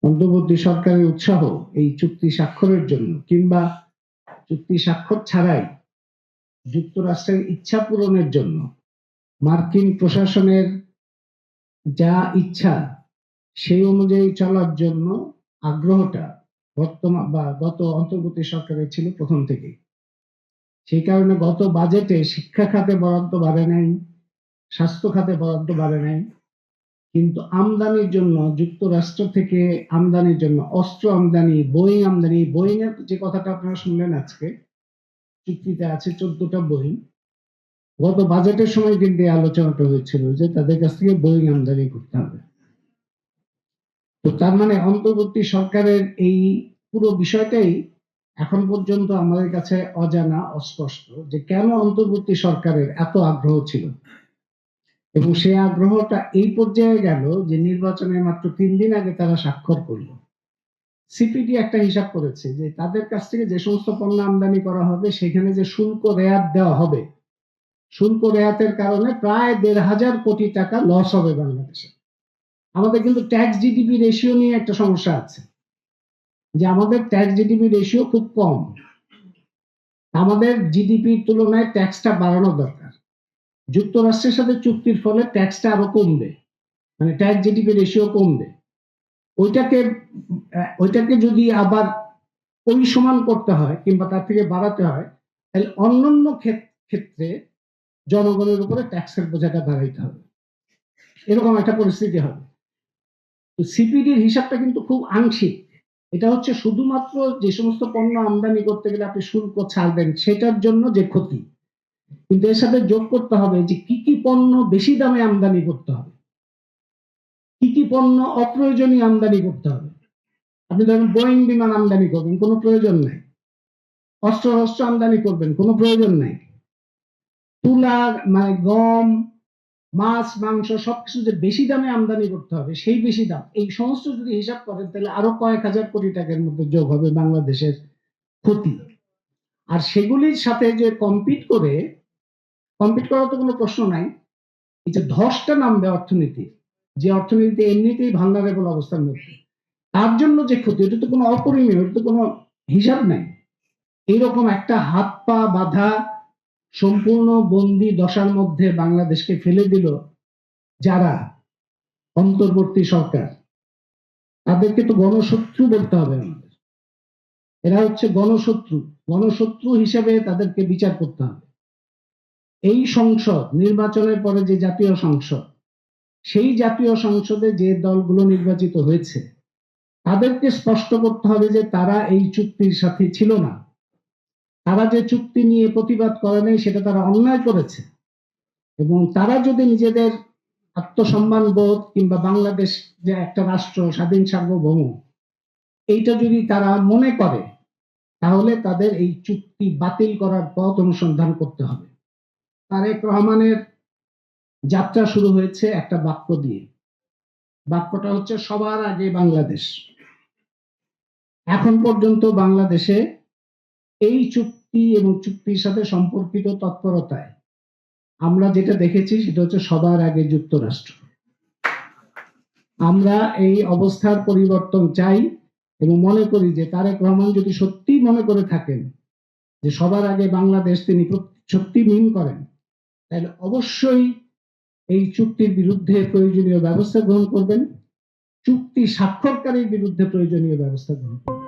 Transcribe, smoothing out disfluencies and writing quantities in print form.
অন্তর্বর্তী সরকারের উৎসাহ এই চুক্তি স্বাক্ষরের জন্য কিংবা চুক্তি স্বাক্ষর ছাড়াই যুক্তরাষ্ট্রের ইচ্ছা পূরণের জন্য মার্কিন প্রশাসনের যা ইচ্ছা সেই অনুযায়ী চলার জন্য আগ্রহটা বর্তমান বা গত অন্তর্বর্তী সরকারের ছিল প্রথম থেকে। সেই কারণে গত বাজেটে শিক্ষা খাতে বরাদ্দ বাড়ে নাই, স্বাস্থ্য খাতে বরাদ্দ বাড়ে নাই, কিন্তু আমদানির জন্য যুক্তরাষ্ট্র থেকে আমদানির জন্য অস্ত্র আমদানি, বোয়িং আমদানি, বোয়িং এর যে কথাটা আপনারা শুনলেন আজকে চুক্তিতে আছে 14টা বোয়িং। গত বাজেটের সময় কিন্তু এই আলোচনাটা হয়েছিল যে তাদের কাছ থেকে বোয়িং আমদানি করতে হবে। তো তার মানে অন্তর্বর্তী সরকারের এই পুরো বিষয়টাই এখন পর্যন্ত আমাদের কাছে অজানা, অস্পষ্ট যে কেন অন্তর্বর্তী সরকারের এত আগ্রহ ছিল, এবং সেই আগ্রহটা এই পর্যায়ে গেল যে নির্বাচনের মাত্র 3 দিন আগে তারা স্বাক্ষর করলো। সিপিডি একটা হিসাব করেছে যে তাদের কাছ থেকে যে সমস্ত পণ্য আমদানি করা হবে সেখানে যে শুল্ক রেয়াত দেওয়া হবে, শুল্ক রেয়াতের কারণে প্রায় 1,500 কোটি টাকা লস হবে বাংলাদেশে। আমাদের কিন্তু ট্যাক্স জিডিপি রেশিও নিয়ে একটা সমস্যা আছে, যে আমাদের ট্যাক্স জিডিপি রেশিও খুব কম। আমাদের জিডিপির তুলনায় ট্যাক্সটা বাড়ানো দরকার। যুক্তরাষ্ট্রের সাথে চুক্তির ফলে ট্যাক্সটা আরো কমবে, মানে ট্যাক্স জিডিপি রেশিও কমবে। ওইটাকে যদি আবার ওই সমান করতে হয় কিংবা তার থেকে বাড়াতে হয়, তাহলে অন্যান্য ক্ষেত্রে জনগণের উপরে ট্যাক্সের বোঝাটা বাড়াইতে হবে, এরকম একটা পরিস্থিতি হবে। তো সিপিডির হিসাবটা কিন্তু খুব আংশিক। এটা হচ্ছে শুধুমাত্র যে সমস্ত পণ্য আমদানি করতে গেলে আপনি শুল্ক ছাড়বেন সেটার জন্য যে ক্ষতি, কিন্তু এর সাথে যোগ করতে হবে যে কি কি পণ্য বেশি দামে আমদানি করতে হবে, কি কি পণ্য অপ্রয়োজনীয় আমদানি করতে হবে। আপনি ধরেন বোয়িং বিমান আমদানি করবেন, কোনো প্রয়োজন নাই। অস্ত্র আমদানি করবেন, কোনো প্রয়োজন নাই। তুলা, মানে গম, মাছ, মাংস সবকিছু যে বেশি দামে আমদানি করতে হবে, সেই বেশি দাম, এই সমস্ত যদি হিসাব করেন তাহলে আরো কয়েক হাজার কোটি টাকার মধ্যে যোগ হবে বাংলাদেশের ক্ষতি। আর সেগুলির সাথে যে কম্পিট করার তো কোনো প্রশ্ন নাই। এই যে ধসটা নামবে অর্থনীতি, যে অর্থনীতি এমনিতেই ভালনারেবল অবস্থার মধ্যে, তার জন্য যে ক্ষতি, এটা তো কোনো অপরিমেয়, এটা তো কোনো হিসাব নাই। এইরকম একটা হাত পা বাঁধা সম্পূর্ণ বন্দি দশার মধ্যে বাংলাদেশকে ফেলে দিল যারা অন্তর্বর্তী সরকার, তাদেরকে তো গণশত্রু বলতে হবে আমাদের। এরা হচ্ছে গণশত্রু হিসেবে তাদেরকে বিচার করতে হবে। এই সংসদ নির্বাচনের পরে যে জাতীয় সংসদ, সেই জাতীয় সংসদে যে দলগুলো নির্বাচিত হয়েছে তাদেরকে স্পষ্ট করতে হবে যে তারা এই চুক্তির সাথে ছিল না। তারা যে চুক্তি নিয়ে প্রতিবাদ করে নাই সেটা তারা অন্যায় করেছে, এবং তারা যদি নিজেদের আত্মসম্মান বোধ কিংবা বাংলাদেশ যে একটা রাষ্ট্র স্বাধীন সার্বভৌম এইটা যদি তারা মনে করে, তাহলে তাদের এই চুক্তি বাতিল করার পথ অনুসন্ধান করতে হবে। তারেক রহমানের যাত্রা শুরু হয়েছে একটা বাক্য দিয়ে। বাক্যটা হচ্ছে সবার আগে বাংলাদেশ। এখন পর্যন্ত বাংলাদেশে এই চুক্তি এবং চুক্তির সাথে সম্পর্কিত তৎপরতায় আমরা যেটা দেখেছি সেটা হচ্ছে সবার আগে যুক্তরাষ্ট্র। আমরা এই অবস্থার পরিবর্তন চাই এবং মনে করি যে তারেক রহমান যদি সত্যি মনে করে থাকেন যে সবার আগে বাংলাদেশ তিনি সত্যি মিন করেন, তাহলে অবশ্যই এই চুক্তির বিরুদ্ধে প্রয়োজনীয় ব্যবস্থা গ্রহণ করবেন, চুক্তি স্বাক্ষরকারীর বিরুদ্ধে প্রয়োজনীয় ব্যবস্থা গ্রহণ করবেন।